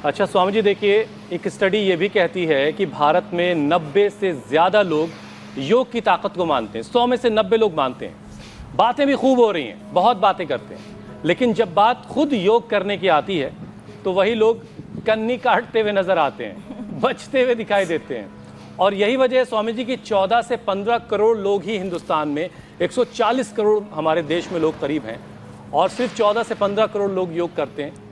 अच्छा स्वामी जी, देखिए एक स्टडी ये भी कहती है कि भारत में 90 से ज़्यादा लोग योग की ताकत को मानते हैं। 100 में से 90 लोग मानते हैं। बातें भी खूब हो रही हैं, बहुत बातें करते हैं, लेकिन जब बात खुद योग करने की आती है तो वही लोग कन्नी काटते हुए नजर आते हैं, बचते हुए दिखाई देते हैं। और यही वजह है स्वामी जी की 14 से 15 करोड़ लोग ही हिंदुस्तान में, 140 करोड़ हमारे देश में लोग करीब हैं, और सिर्फ 14 से 15 करोड़ लोग योग करते हैं।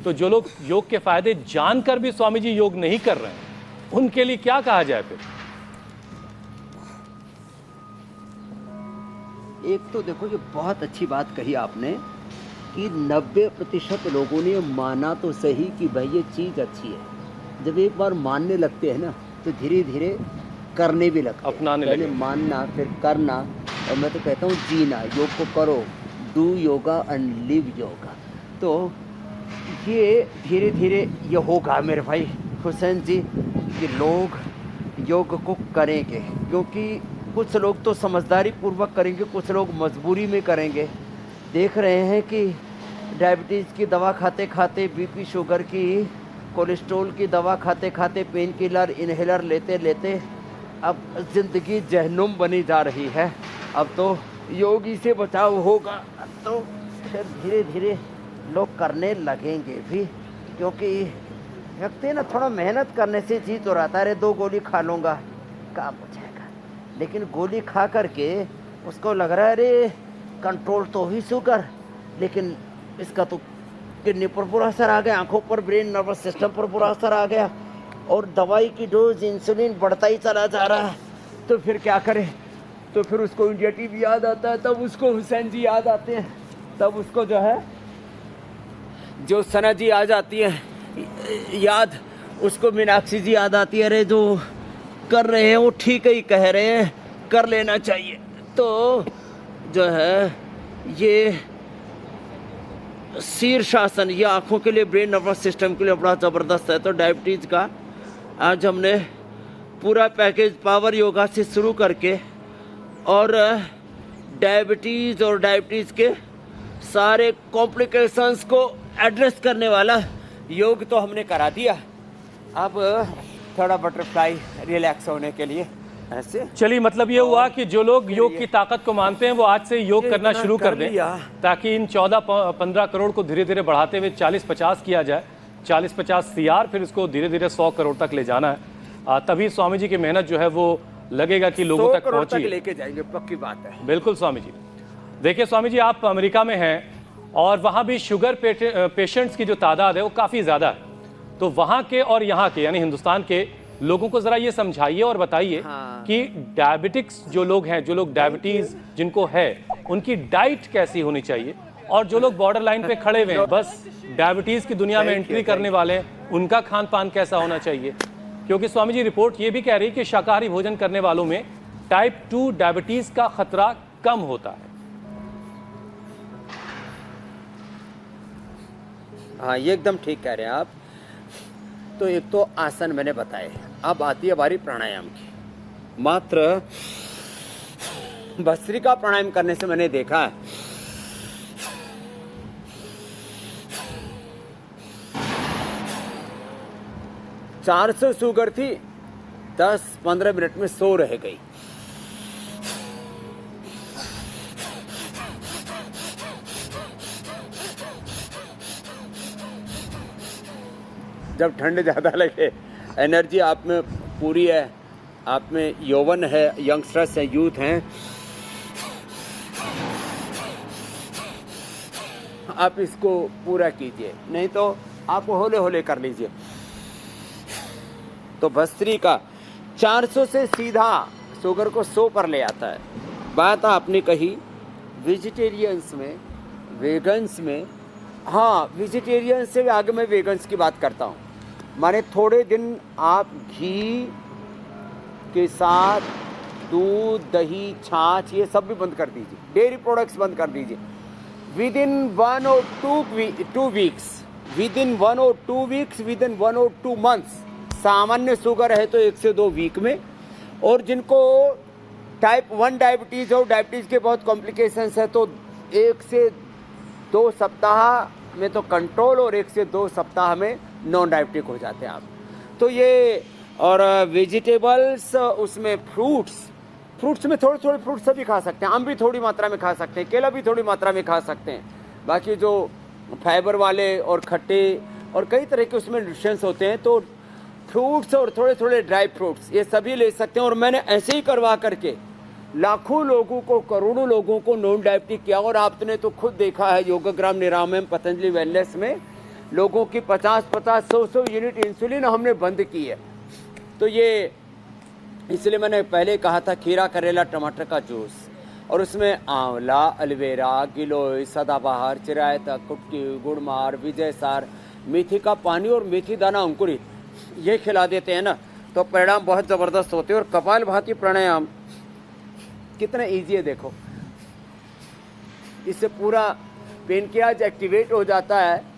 तो जो लोग योग के फायदे जानकर भी स्वामी जी योग नहीं कर रहे हैं, उनके लिए क्या कहा जाए फिर? एक तो देखो, ये बहुत अच्छी बात कही आपने कि 90% लोगों ने माना तो सही कि भाई ये चीज़ अच्छी है। जब एक बार मानने लगते हैं ना तो धीरे धीरे करने भी लगते हैं। अपनाने पहले लगे। मानना, फिर करना, और मैं तो कहता हूँ जीना। योग को करो, do yoga and live yoga. तो ये धीरे धीरे ये होगा मेरे भाई हुसैन जी कि लोग योग को करेंगे, क्योंकि कुछ लोग तो समझदारी पूर्वक करेंगे, कुछ लोग मजबूरी में करेंगे। देख रहे हैं कि डायबिटीज़ की दवा खाते खाते, बीपी शुगर की, कोलेस्ट्रॉल की दवा खाते खाते, पेन किलर इन्हेलर लेते लेते अब ज़िंदगी जहन्नुम बनी जा रही है। अब तो योगी से बचाव होगा, तो फिर धीरे धीरे लोग करने लगेंगे भी, क्योंकि व्यक्ति ना थोड़ा मेहनत करने से जी तो रहता है। अरे 2 गोली खा लूँगा, काम हो जाएगा। लेकिन गोली खा करके उसको लग रहा है अरे कंट्रोल तो ही शुगर, लेकिन इसका तो किडनी पर बुरा असर आ गया, आंखों पर, ब्रेन नर्वस सिस्टम पर बुरा असर आ गया, और दवाई की डोज, इंसुलिन बढ़ता ही चला जा रहा है। तो फिर क्या करें? तो फिर उसको इंडिया टीवी याद आता है, तब उसको हुसैन जी याद आते हैं, तब उसको जो है जो सना जी आ जाती है याद, उसको मीनाक्षी जी याद आती है। अरे जो कर रहे हैं वो ठीक ही कह रहे हैं, कर लेना चाहिए। तो जो है ये शीर्षासन, ये आँखों के लिए, ब्रेन नर्वस सिस्टम के लिए बड़ा ज़बरदस्त है। तो डायबिटीज़ का आज हमने पूरा पैकेज पावर योगा से शुरू करके, और डायबिटीज़ और डायबिटीज़ के सारे कॉम्प्लिकेशंस को एड्रेस करने वाला योग तो हमने करा दिया। अब थोड़ा बटरफ्लाई रिलैक्स होने के लिए ऐसे। चलिए, मतलब ये हुआ कि जो लोग योग की ताकत को मानते हैं वो आज से योग करना शुरू कर दें, ताकि इन 14-15 करोड़ को धीरे धीरे बढ़ाते हुए 40-50 किया जाए, 40-50 CR, फिर इसको धीरे धीरे 100 करोड़ तक ले जाना है। तभी स्वामी जी की मेहनत जो है वो लगेगा कि लोगों तक पहुंची, लेके जाएंगे, पक्की बात है। बिल्कुल स्वामी जी। देखिए स्वामी जी, आप अमेरिका में हैं और वहाँ भी शुगर पेशेंट्स की जो तादाद है वो काफ़ी ज़्यादा है। तो वहाँ के और यहाँ के, यानी हिंदुस्तान के लोगों को ज़रा ये समझाइए और बताइए कि डायबिटिक्स जो लोग हैं, जो लोग डायबिटीज़ जिनको है, उनकी डाइट कैसी होनी चाहिए, और जो लोग बॉर्डर लाइन पे खड़े हुए हैं, बस डायबिटीज़ की दुनिया में एंट्री करने वाले हैं, उनका खान पान कैसा होना चाहिए। क्योंकि स्वामी जी रिपोर्ट ये भी कह रही है कि शाकाहारी भोजन करने वालों में टाइप 2 डायबिटीज़ का खतरा कम होता है। हाँ, ये एकदम ठीक कह रहे हैं आप। तो एक तो आसन मैंने बताए, अब आती है बारी प्राणायाम की। मात्र भस्त्रिका प्राणायाम करने से मैंने देखा है 400 शुगर थी, 10-15 मिनट में 100 रह गई। जब ठंड ज़्यादा लगे, एनर्जी आप में पूरी है, आप में यौवन है, यंगस्टर्स हैं, यूथ हैं, आप इसको पूरा कीजिए, नहीं तो आप होले होले कर लीजिए। तो भस्त्रिका 400 से सीधा शुगर को 100 पर ले आता है। बात आपने कही वेजिटेरियंस में, वेगन्स में। हाँ, वेजिटेरियन से आगे मैं वेगन्स की बात करता हूँ। माने थोड़े दिन आप घी के साथ दूध, दही, छाछ ये सब भी बंद कर दीजिए, डेयरी प्रोडक्ट्स बंद कर दीजिए। With in 1 or 2 weeks, with in 1 or 2 weeks, with in 1 or 2 months. सामान्य शुगर है तो 1 से 2 वीक में, और जिनको टाइप 1 डायबिटीज़ और डायबिटीज़ के बहुत कॉम्प्लिकेशंस है तो 1 से 2 सप्ताह में तो कंट्रोल, और 1 से 2 सप्ताह में नॉन डायबिटिक हो जाते हैं आप। तो ये और वेजिटेबल्स, उसमें फ्रूट्स में थोड़े थोड़े फ्रूट्स सभी खा सकते हैं, आम भी थोड़ी मात्रा में खा सकते हैं, केला भी थोड़ी मात्रा में खा सकते हैं। बाकी जो फाइबर वाले और खट्टे और कई तरह के उसमें न्यूट्रिएंट्स होते हैं, तो फ्रूट्स और थोड़े थोड़े ड्राई फ्रूट्स ये सभी ले सकते हैं। और मैंने ऐसे ही करवा करके लाखों लोगों को, करोड़ों लोगों को नॉन डायबिटिक किया। और आपने तो खुद देखा है योगाग्राम निरामयम पतंजलि वेलनेस में लोगों की 50-50, 100-100 यूनिट इंसुलिन हमने बंद की है। तो ये इसलिए मैंने पहले कहा था खीरा, करेला, टमाटर का जूस, और उसमें आंवला, एलोवेरा, गिलोय, सदाबहार, चिरायता, कुटकी, गुड़मार, विजयसार, मेथी का पानी और मेथी दाना अंकुरित ये खिला देते हैं ना, तो परिणाम बहुत ज़बरदस्त होते हैं। और कपालभाति प्राणायाम कितना इजी है देखो, इससे पूरा पेनक्रियाज एक्टिवेट हो जाता है।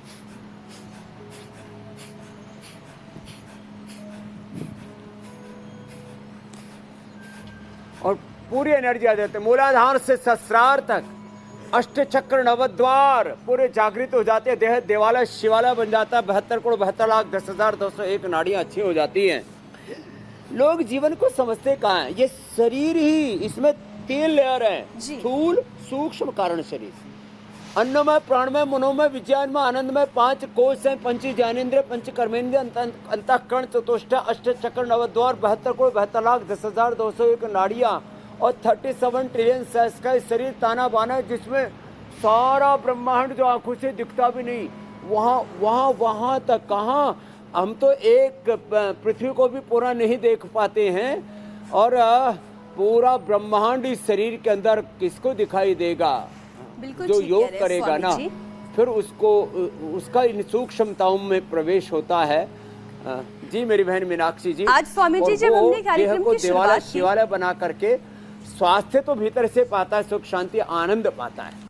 और पूरी एनर्जी आ जाती है। मूलाधार से सहस्रार तक अष्ट चक्र नवद्वार पूरे जागृत हो जाते हैं। देह देवालय शिवालय बन जाता है। 72 करोड़ 72,10,201 नाड़ियां अच्छी हो जाती हैं। लोग जीवन को समझते कहाँ हैं? ये शरीर ही, इसमें 3 लेयर है, स्थूल, सूक्ष्म, कारण शरीर। अन्नमय, प्राणमय, मनोमय, विज्ञानमय, आनंदमय 5 कोश हैं, पंच ज्ञानेंद्रिय, पंच कर्मेंद्रिय, अंतःकरण, चतुष्टय, अष्ट चक्र नवद्वार, 72 करोड़ 72,10,201 नाड़ियां और 37 ट्रिलियन सेल्स का शरीर ताना बाना है, जिसमें सारा ब्रह्मांड जो आंखों से दिखता भी नहीं, वहाँ तक कहाँ, हम तो एक पृथ्वी को भी पूरा नहीं देख पाते हैं। और पूरा ब्रह्मांड इस शरीर के अंदर किसको दिखाई देगा? जो योग करेगा ना, फिर उसको उसका इन सूक्ष्मताओं में प्रवेश होता है। जी मेरी बहन मीनाक्षी जी, आज स्वामी जी जब हमने कार्यक्रम की शुरुआत की, शिवालय बना करके स्वास्थ्य तो भीतर से पाता है, सुख शांति आनंद पाता है।